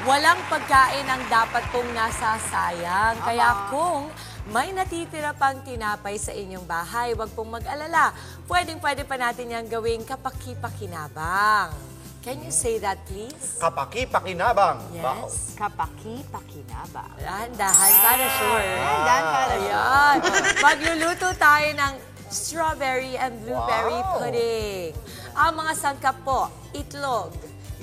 Walang pagkain ang dapat pong nasasayang. Kaya kung may natitira pang tinapay sa inyong bahay, huwag pong mag-alala. Pwedeng-pwede pa natin yang gawing kapaki-pakinabang. Can you say that, please? Kapaki-pakinabang. Yes. Kapaki-pakinabang. Dahan-dahan para sure. Dahan para sure. Ayan. Magluluto tayo ng strawberry and blueberry Wow. pudding. Ang mga sangkap po, itlog,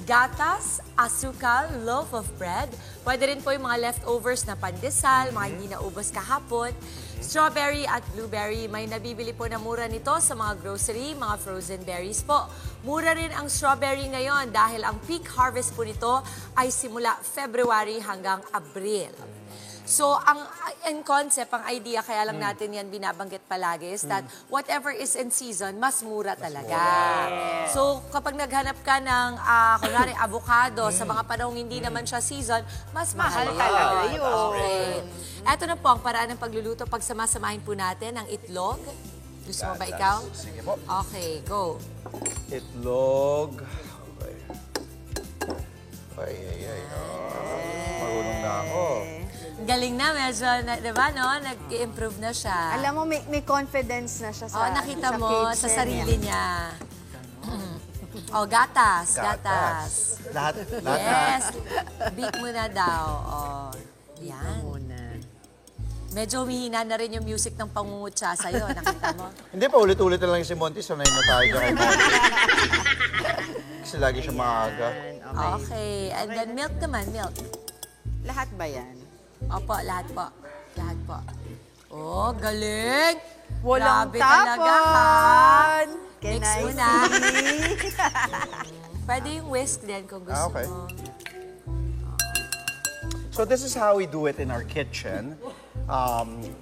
gatas, asukal, loaf of bread. Pwede rin po yung mga leftovers na pandesal, mga hindi naubos kahapon. Strawberry at blueberry, may nabibili po na mura nito sa mga grocery, mga frozen berries po. Mura rin ang strawberry ngayon dahil ang peak harvest po nito ay simula February hanggang Abril. So, ang concept, ang idea, kaya lang natin yan binabanggit palagi is that whatever is in season, mas mura talaga. So, kapag naghanap ka ng, kunwari, avocado, sa mga panahong hindi naman siya season, mas mahal talaga yun. Okay. Eto na po ang paraan ng pagluluto. Pagsamasamahin po natin ang itlog. Gusto mo ba ikaw? Sige po. Okay, go. Itlog. Okay. Ay. Marunong na ako. Galing na, medyo, di ba, no? Nag-improve na siya. Alam mo, may confidence na siya sa Nakita sa mo kitchen sa sarili niya. Gatas. Lahat Yes. Beat mo na daw. Yan. Medyo humihina na rin yung music ng pangungutsa sa'yo. Nakita mo? Hindi pa, ulit-ulit na lang si Monty. Sanay na tayo kay Monty. Kasi lagi siya maaga. Okay. And then milk naman, milk. Lahat ba yan? Opo, lahat po. Lahat po. Oh, galing! Walang Grabe talaga, ha? tapon! Mix Can I mo na. see? Pwede yung whisk din kung gusto Okay. mo. So this is how we do it in our kitchen.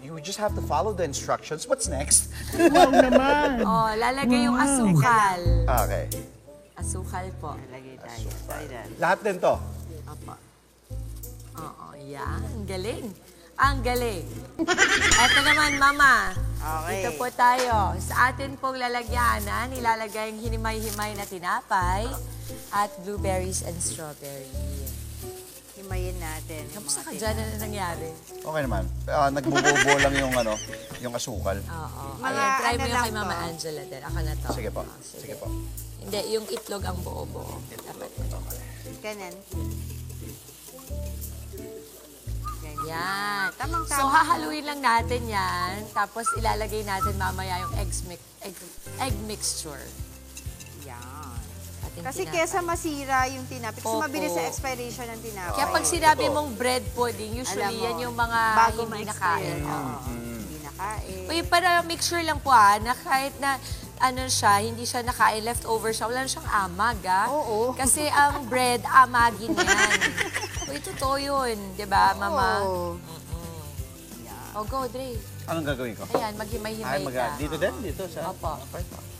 You just have to follow the instructions. What's next? Lalagay yung asukal. Okay. Asukal po. Lagay tayo. Tayo dyan. Lahat din to. Opo. Oo, yan. Ang galing. Ang galing. Ito naman, Mama. Okay. Dito po tayo. Sa atin pong lalagyanan, nilalagay yung hinimay-himay na tinapay at blueberries and strawberry. Himayin natin. Kamusta ka dyan? Ano nangyari? Okay naman. Nagbububo lang yung asukal. Oo. Mga Ayan, try mo ano yung lang kay Mama to? Angela din. Ako na to. Sige po. Oh, Sige po. Hindi, yung itlog ang buo-buo. Dapat. Ganun. Yan. Tamang-tama. So, hahaluin lang natin yan. Tapos, ilalagay natin mamaya yung egg mixture. Yan. Ating Kasi tinapay. kesa masira yung tinapay. Kasi Opo. mabilis sa expiration ng tinapay. Kaya pag sinabi mong bread pudding, usually Alam mo, yan yung mga bago hindi ma-expire. nakain. Oo. Hindi nakain. Uy, para mixture lang po na kahit na ano siya, hindi siya nakain, leftover siya, wala na siyang amag Oo. Kasi ang bread, amagin yan. Uy, totoo yun, di ba, Mama? Oo. Go, Dre. Anong gagawin ko? Ayan, maghimay-himay ka. Dito din? Dito sa... Opo.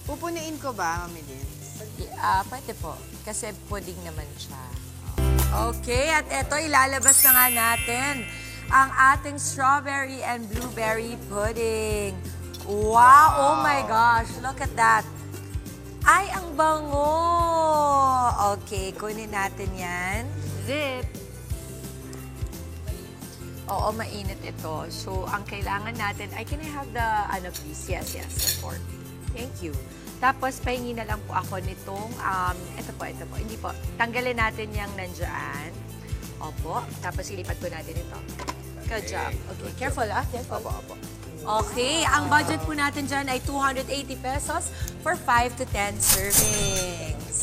Pupunuin ko ba, Mami Din? Pwede po. Kasi pudding naman siya. Okay, at eto, ilalabas na nga natin ang ating strawberry and blueberry pudding. Wow! Oh my gosh! Look at that! Ay, ang bango! Okay, kunin natin yan. Zip! Oo, mainit ito. So, ang kailangan natin, can I have the, please? Yes, the fork. Thank you. Tapos, pahingi na lang po ako nitong, ito po. Hindi po. Tanggalin natin yung nandyan. Opo. Tapos, ilipat po natin ito. Good job. Okay, careful careful. Opo. Okay, ang budget po natin dyan ay 280 pesos for 5 to 10 servings.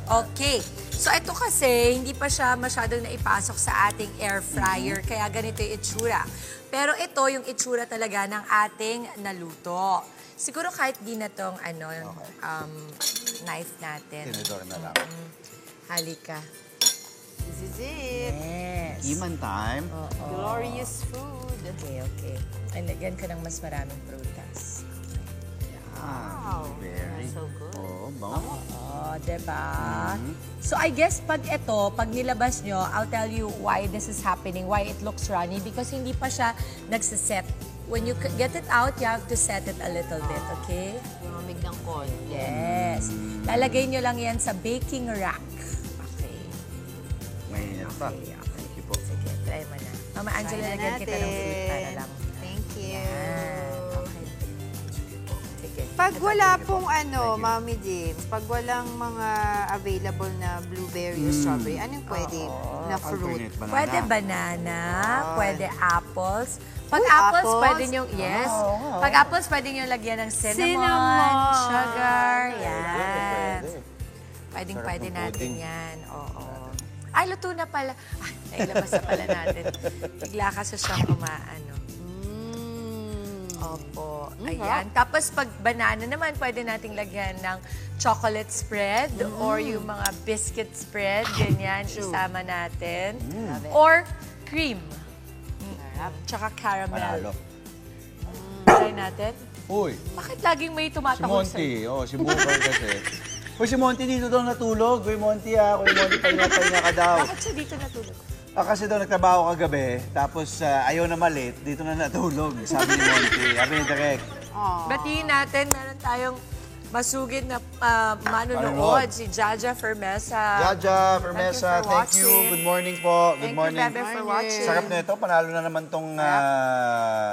Okay. So, ito kasi, hindi pa siya masyadong naipasok sa ating air fryer, kaya ganito yung itsura. Pero ito yung itsura talaga ng ating naluto. Siguro kahit di na tong knife natin. Tinidor na lang. Halika. This is it. Yes. Iman time. Glorious food. Okay. And lagyan ko ng mas maraming prutas. Wow. Very. So good. Oh, bango. Diba? So, I guess pag nilabas nyo, I'll tell you why this is happening, why it looks runny, because hindi pa siya nagsiset. When you get it out, you have to set it a little bit, okay? Lumamig ng konti. Yes. Lalagay nyo lang yan sa baking rack. Okay. Mainit Okay. Thank you po. Sige, try mo na. Mama Angela, Try na lagyan kita ng fruit para natin. lang. Thank you. Yan. Okay. Sige. Pag Ito, wala sige po. pong Mami James, pag walang mga available na blueberry or strawberry, anong pwede na fruit? Alternate banana. Pwede banana, pwede apples. Pag Uy, apples, apples? pwede nyo, yes. Oo. Pag apples, pwede nyo lagyan ng cinnamon, Cinnamon. sugar, yan. Pwede. Pwedeng Sarap pwede ng natin pudding. yan. Oo. Ay, luto na pala. Ay, nailabas na pala natin. Bigla kasi siyang kumaano. Opo. Ayan. Tapos pag banana naman, pwede nating lagyan ng chocolate spread or yung mga biscuit spread. Ganyan, isama natin. Or cream. Tsaka caramel. Panalo. Try natin. Uy, Bakit laging may si tumatahol Monty. Oh, si Booker kasi. Uy, si Monty dito daw natulog. Uy, Monty Uy, Monty, pahinga ka daw. Bakit siya dito natulog? Kasi daw nagtrabaho kagabi, tapos ayaw na malit, dito na natulog, sabi ni Monty. Sabi ni Direk. Batiin natin, meron tayong masugid na manonood, Manonood. si Jaja Fermesa. Jaja, Fermesa, for thank you. watching. Good morning po. Good Thank morning. you, Bebe, for watching. Sarap na ito. Panalo na naman tong...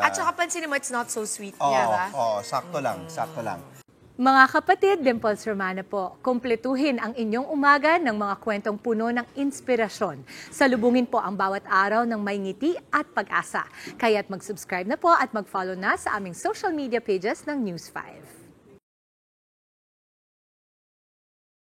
At saka pansinin mo, it's not so sweet. Oo, diba? sakto lang, sakto lang. Mga kapatid, Dimples Romana po, kumpletuhin ang inyong umaga ng mga kwentong puno ng inspirasyon. Salubungin po ang bawat araw ng may ngiti at pag-asa. Kaya't mag-subscribe na po at mag-follow na sa aming social media pages ng News 5.